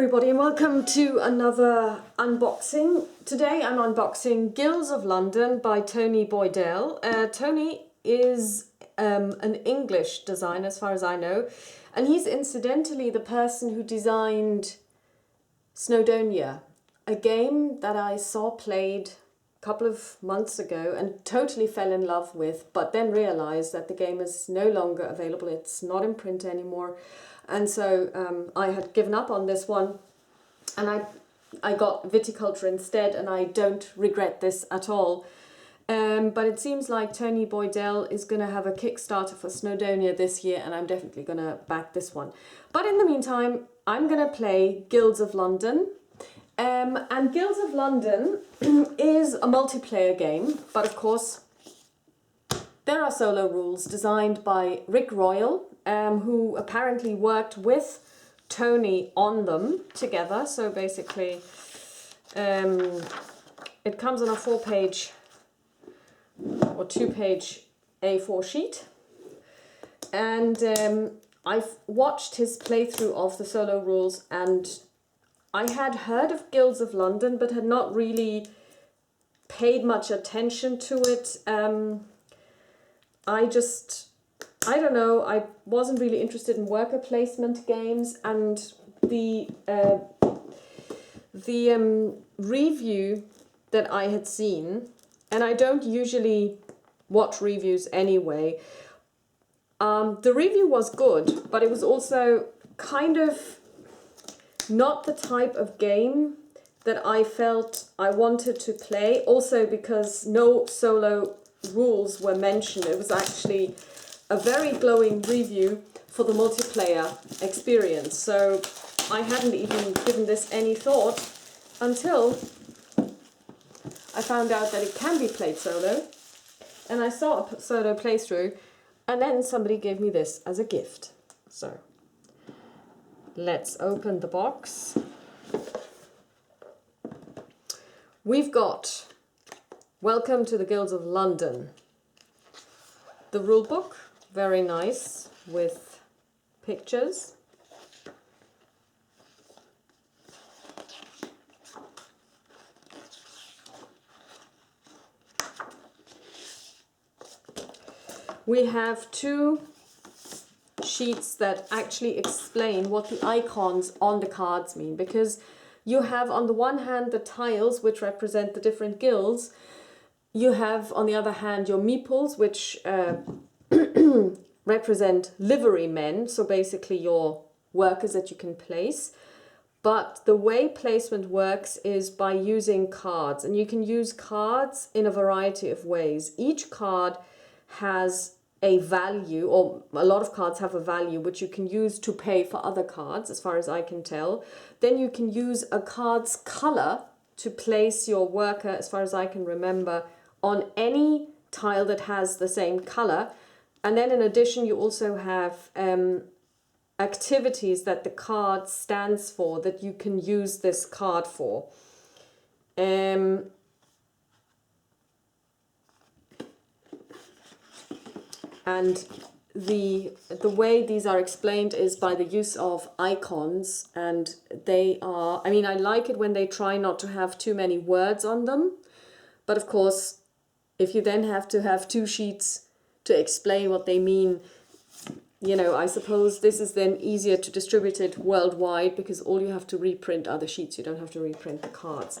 everybody and welcome to another unboxing. Today I'm unboxing Guilds of London by Tony Boydell. Tony is an English designer as far as I know, and he's incidentally the person who designed Snowdonia, a game that I saw played a couple of months ago and totally fell in love with, but then realized that the game is no longer available. It's not in print anymore. And so I had given up on this one, and I got Viticulture instead, and I don't regret this at all. But it seems like Tony Boydell is going to have a Kickstarter for Snowdonia this year, and I'm definitely going to back this one. But in the meantime, I'm going to play Guilds of London. And Guilds of London is a multiplayer game, but of course there are solo rules designed by Rick Royal, who apparently worked with Tony on them together. So basically it comes on a 4-page or 2-page A4 sheet, and I've watched his playthrough of the solo rules, and I had heard of Guilds of London but had not really paid much attention to it. I don't know, I wasn't really interested in worker placement games, and the review that I had seen, and I don't usually watch reviews anyway, the review was good, but it was also kind of not the type of game that I felt I wanted to play, also because no solo rules were mentioned. It was actually a very glowing review for the multiplayer experience. So I hadn't even given this any thought until I found out that it can be played solo. And I saw a solo playthrough, and then somebody gave me this as a gift. So let's open the box. We've got Welcome to the Guilds of London. The rule book, very nice, with pictures. We have 2 sheets that actually explain what the icons on the cards mean, because you have on the one hand the tiles which represent the different guilds. You have on the other hand your meeples, which represent livery men, so basically your workers that you can place. But the way placement works is by using cards, and you can use cards in a variety of ways. Each card has a value, or a lot of cards have a value, which you can use to pay for other cards, as far as I can tell. Then you can use a card's color to place your worker, as far as I can remember, on any tile that has the same color. And then in addition, you also have activities that the card stands for that you can use this card for. And the way these are explained is by the use of icons, and they are, I mean, I like it when they try not to have too many words on them, but of course if you then have to have 2 sheets to explain what they mean, you know, I suppose this is then easier to distribute it worldwide, because all you have to reprint are the sheets, you don't have to reprint the cards.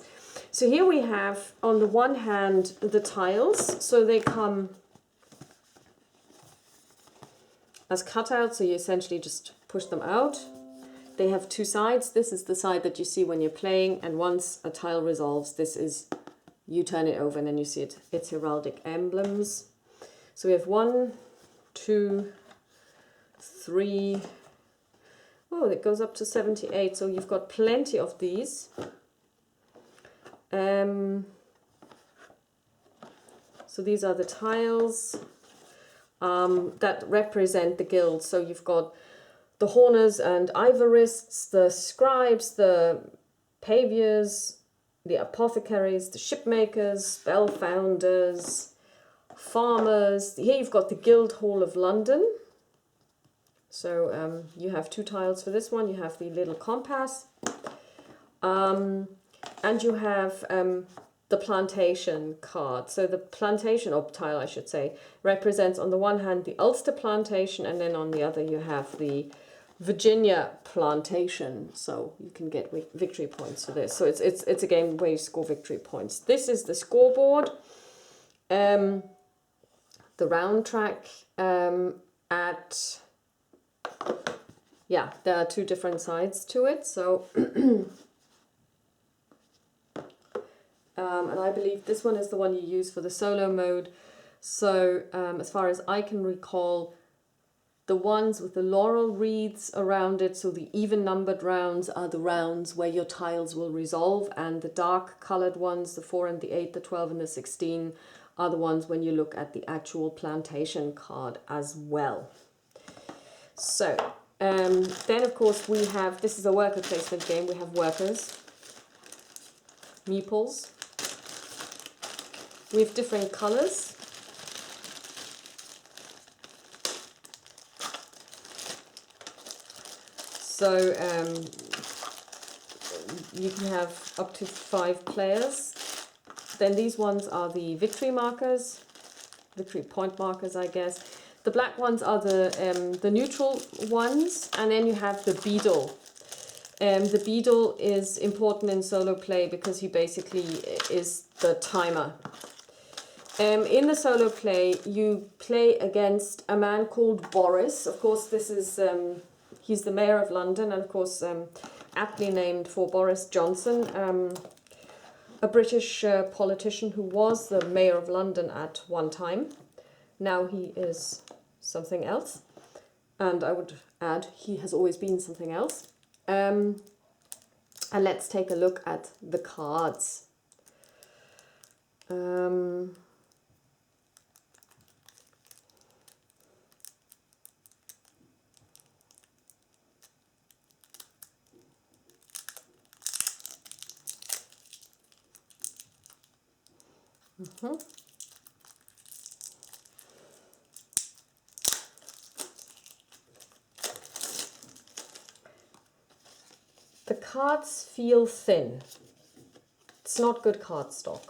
So here we have on the one hand the tiles, so they come as cutouts, so you essentially just push them out. They have 2 sides. This is the side that you see when you're playing, and once a tile resolves, this is, you turn it over and then you see its heraldic emblems. So we have 1, 2, 3, oh, it goes up to 78, so you've got plenty of these. So these are the tiles that represent the guilds. So you've got the Horners and Ivorists, the Scribes, the Paviors, the Apothecaries, the Shipmakers, Spellfounders, Farmers. Here you've got the Guild Hall of London. So you have 2 tiles for this one. You have the little compass, And you have the plantation card. So the plantation, or tile I should say, represents on the one hand the Ulster plantation, and then on the other you have the Virginia plantation. So you can get victory points for this. So it's a game where you score victory points. This is the scoreboard. The round track at... Yeah, there are two different sides to it. So... and I believe this one is the one you use for the solo mode. So as far as I can recall, the ones with the laurel wreaths around it, so the even numbered rounds, are the rounds where your tiles will resolve, and the dark colored ones, the 4 and the 8, the 12 and the 16, are the ones when you look at the actual plantation card as well. So then of course we have, this is a worker placement game, we have workers, meeples. We have different colors. So you can have up to 5 players. Then these ones are the victory markers, victory point markers, I guess. The black ones are the neutral ones, and then you have the beadle. The beadle is important in solo play because he basically is the timer. In the solo play, you play against a man called Boris. Of course, this is he's the mayor of London, and of course, aptly named for Boris Johnson, a British politician who was the mayor of London at one time. Now he is something else, and I would add he has always been something else. And let's take a look at the cards. The cards feel thin. It's not good cardstock.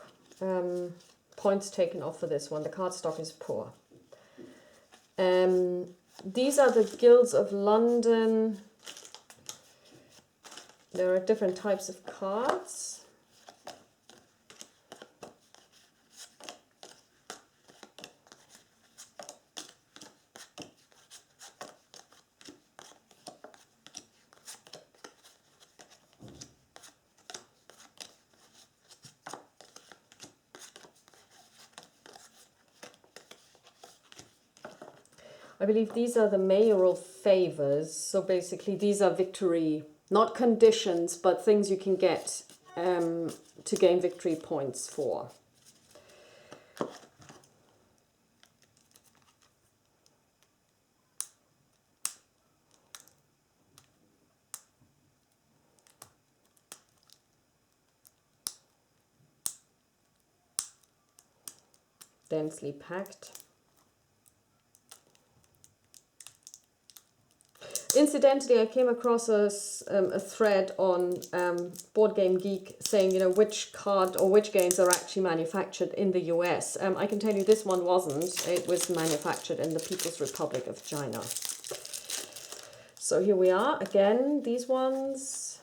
Points taken off for this one. The cardstock is poor. These are the Guilds of London. There are different types of cards. I believe these are the mayoral favors. So basically these are victory, not conditions, but things you can get to gain victory points for. Densely packed. Incidentally, I came across a thread on Board Game Geek saying, you know, which card or which games are actually manufactured in the US. I can tell you this one wasn't. It was manufactured in the People's Republic of China. So here we are. Again, these ones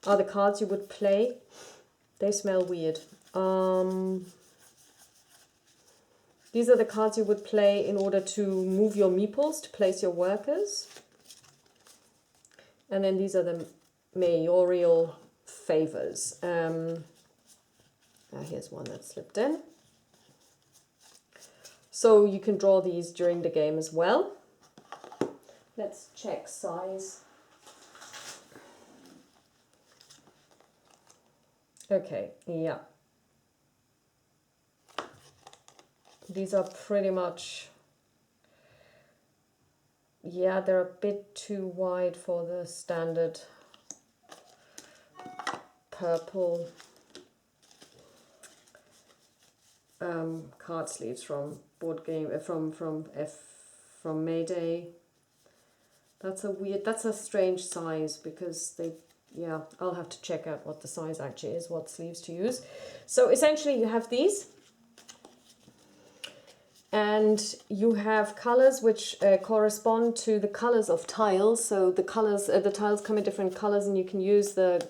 are the cards you would play. They smell weird. These are the cards you would play in order to move your meeples, to place your workers. And then these are the mayoral favors. Here's one that slipped in. So you can draw these during the game as well. Let's check size. Okay, yeah. These are pretty much, yeah, they're a bit too wide for the standard purple card sleeves from Board Game, from Mayday. That's a strange size because Yeah, I'll have to check out what the size actually is, what sleeves to use. So essentially you have these, and you have colors which correspond to the colors of tiles. So the colors, the tiles come in different colors, and you can use the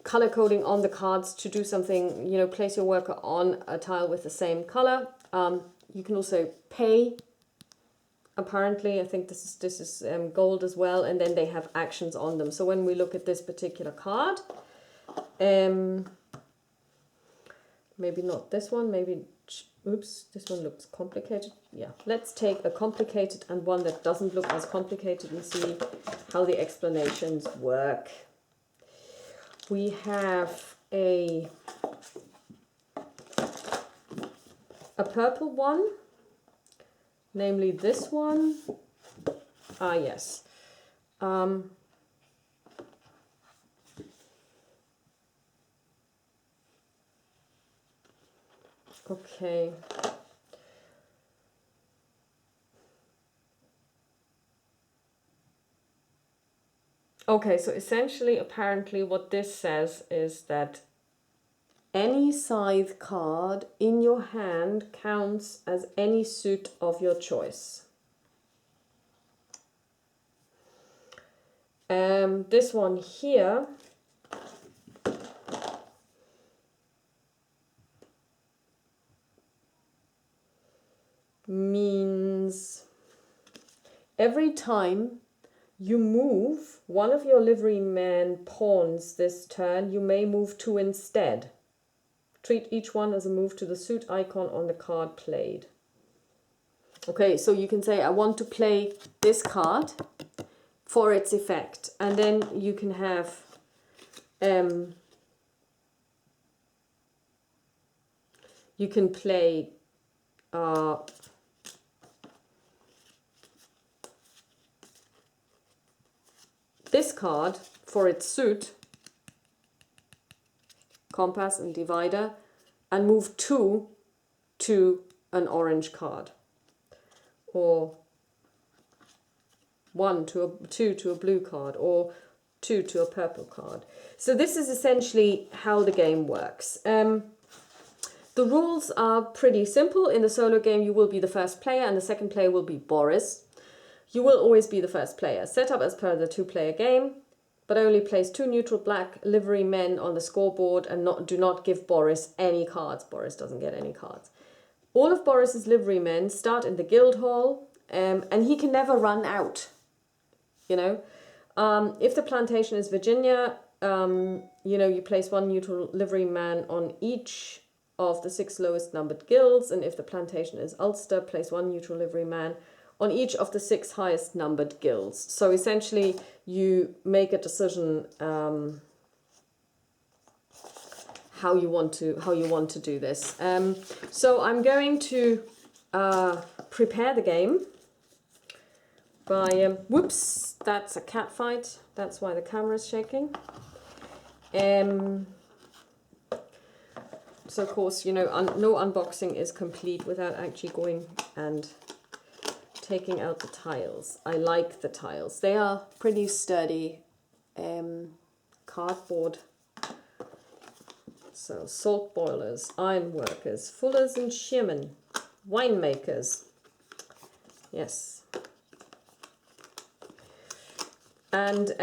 color coding on the cards to do something, you know, place your worker on a tile with the same color. You can also pay. Apparently, I think this is gold as well, and then they have actions on them. So when we look at this particular card, maybe not this one, maybe, oops, this one looks complicated. Yeah, let's take a complicated and one that doesn't look as complicated and see how the explanations work. We have a purple one, namely this one. Ah, yes. Okay. Okay, so essentially, apparently what this says is that any scythe card in your hand counts as any suit of your choice. This one here means every time you move one of your liveryman pawns this turn, you may move two instead. Treat each one as a move to the suit icon on the card played. Okay, so you can say, I want to play this card for its effect. And then you can have you can play this card for its suit, compass and divider, and move two to an orange card, or two to a blue card, or two to a purple card. So this is essentially how the game works. The rules are pretty simple. In the solo game, you will be the first player, and the second player will be Boris. You will always be the first player. Set up as per the two-player game, but only place two neutral black livery men on the scoreboard, and do not give Boris any cards. Boris doesn't get any cards. All of Boris's livery men start in the guild hall, and he can never run out. You know, if the plantation is Virginia, you know, you place one neutral livery man on each of the 6 lowest numbered guilds, and if the plantation is Ulster, place one neutral livery man on each of the 6 highest numbered guilds. So essentially, you make a decision how you want to do this. So I'm going to prepare the game by whoops, that's a cat fight. That's why the camera is shaking. So of course, you know, no unboxing is complete without actually going and taking out the tiles. I like the tiles. They are pretty sturdy cardboard. So salt boilers, iron workers, fullers and shearmen, winemakers. Yes. And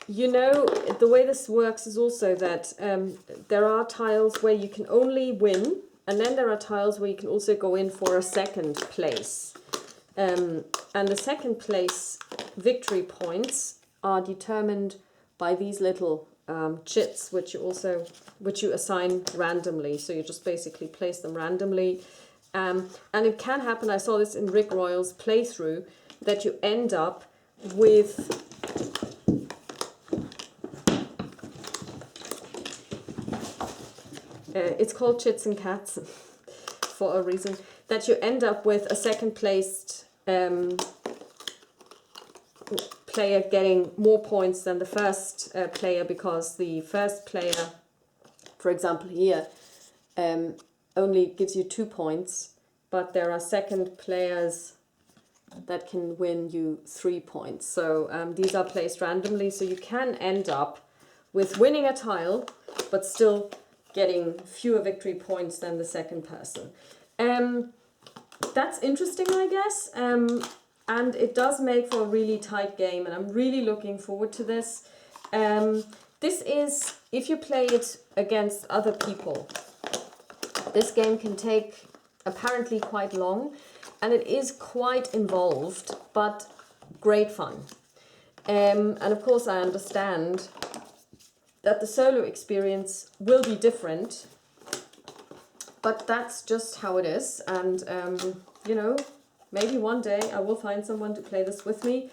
you know, the way this works is also that there are tiles where you can only win, and then there are tiles where you can also go in for a second place. And the second place victory points are determined by these little chits, which you assign randomly. So you just basically place them randomly. And it can happen, I saw this in Rick Royal's playthrough, that you end up with it's called Chits and Cats for a reason, that you end up with a second placed player getting more points than the first player, because the first player, for example here, only gives you 2 points, but there are second players that can win you 3 points. So these are placed randomly, so you can end up with winning a tile, but still getting fewer victory points than the second person. That's interesting, I guess, and it does make for a really tight game, and I'm really looking forward to this. This is, if you play it against other people, this game can take apparently quite long, and it is quite involved, but great fun. And of course I understand that the solo experience will be different, but that's just how it is. And you know, maybe one day I will find someone to play this with me.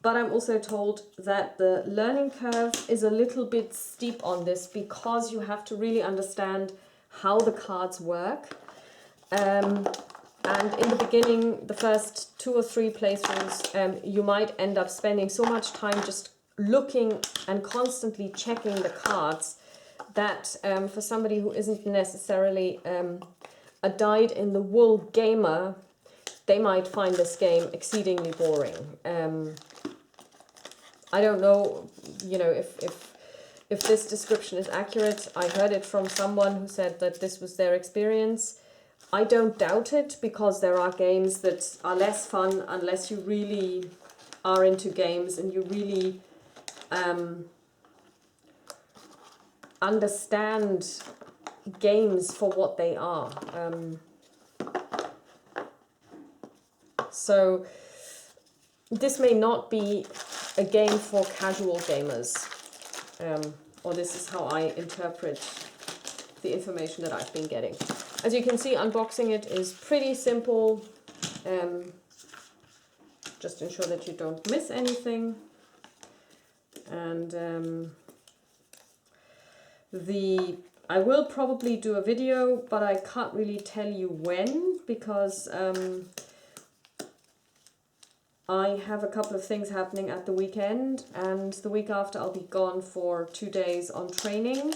But I'm also told that the learning curve is a little bit steep on this, because you have to really understand how the cards work. And in the beginning, the first 2 or 3 playthroughs, you might end up spending so much time just looking and constantly checking the cards that for somebody who isn't necessarily a dyed-in-the-wool gamer, they might find this game exceedingly boring. I don't know, you know, if this description is accurate. I heard it from someone who said that this was their experience. I don't doubt it, because there are games that are less fun unless you really are into games and you really understand games for what they are. So this may not be a game for casual gamers, or this is how I interpret the information that I've been getting. As you can see, unboxing it is pretty simple. Just ensure that you don't miss anything. And I will probably do a video, but I can't really tell you when, because I have a couple of things happening at the weekend, and the week after I'll be gone for 2 days on training.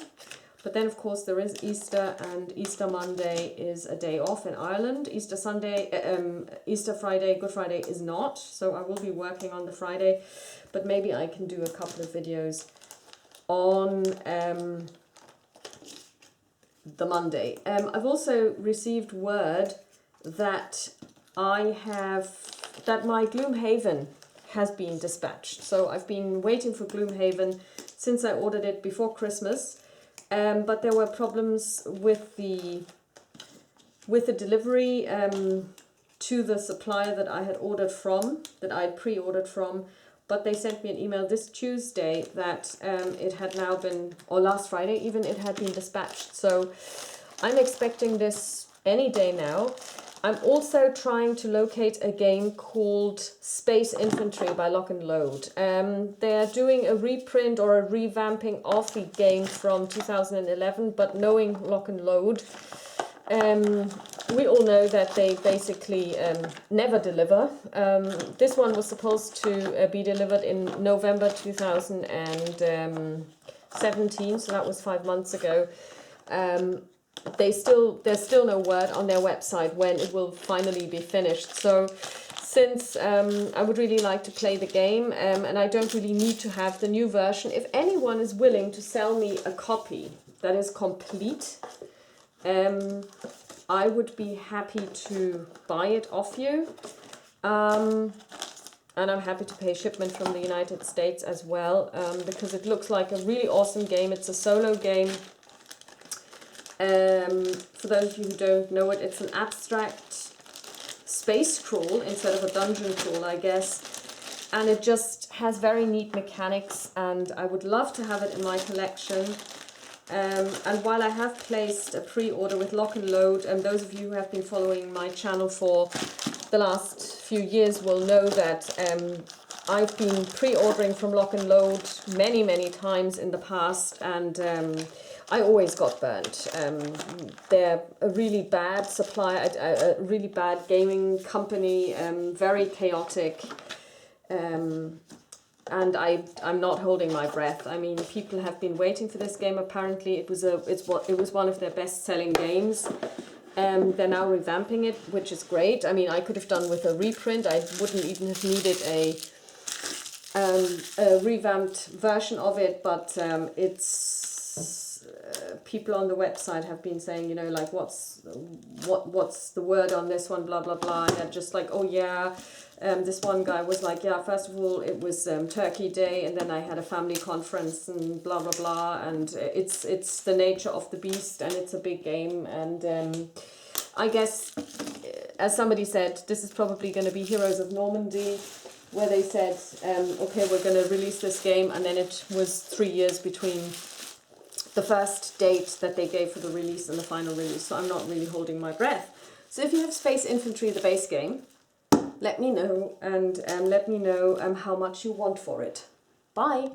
But then, of course, there is Easter, and Easter Monday is a day off in Ireland. Easter Friday, Good Friday is not, so I will be working on the Friday, but maybe I can do a couple of videos on the Monday. I've also received word that that my Gloomhaven has been dispatched. So I've been waiting for Gloomhaven since I ordered it before Christmas, but there were problems with the delivery to the supplier that I had pre-ordered from. But they sent me an email this Tuesday that it had now been, or last Friday even, it had been dispatched. So I'm expecting this any day now. I'm also trying to locate a game called Space Infantry by Lock and Load. They're doing a reprint or a revamping of the game from 2011, but knowing Lock and Load, we all know that they basically never deliver. This one was supposed to be delivered in November 2017, so that was 5 months ago. There's still no word on their website when it will finally be finished. So since I would really like to play the game, and I don't really need to have the new version, if anyone is willing to sell me a copy that is complete, I would be happy to buy it off you. And I'm happy to pay shipment from the United States as well, because it looks like a really awesome game. It's a solo game. For those of you who don't know it, it's an abstract space crawl instead of a dungeon crawl, I guess. And it just has very neat mechanics, and I would love to have it in my collection. And while I have placed a pre-order with Lock and Load, and those of you who have been following my channel for the last few years will know that I've been pre-ordering from Lock and Load many, many times in the past, and I always got burnt. They're a really bad supplier, a really bad gaming company, very chaotic, and I'm not holding my breath. I mean, people have been waiting for this game. Apparently, it was one of their best-selling games, They're now revamping it, which is great. I mean, I could have done with a reprint. I wouldn't even have needed a revamped version of it, but it's people on the website have been saying, you know, like what's the word on this one, blah blah blah, and they're just like, oh yeah. This one guy was like, yeah, first of all, it was Turkey Day, and then I had a family conference and blah, blah, blah. And it's the nature of the beast, and it's a big game. And I guess, as somebody said, this is probably going to be Heroes of Normandy, where they said, okay, we're going to release this game. And then it was 3 years between the first date that they gave for the release and the final release. So I'm not really holding my breath. So if you have Space Infantry, the base game, let me know, and let me know how much you want for it. Bye!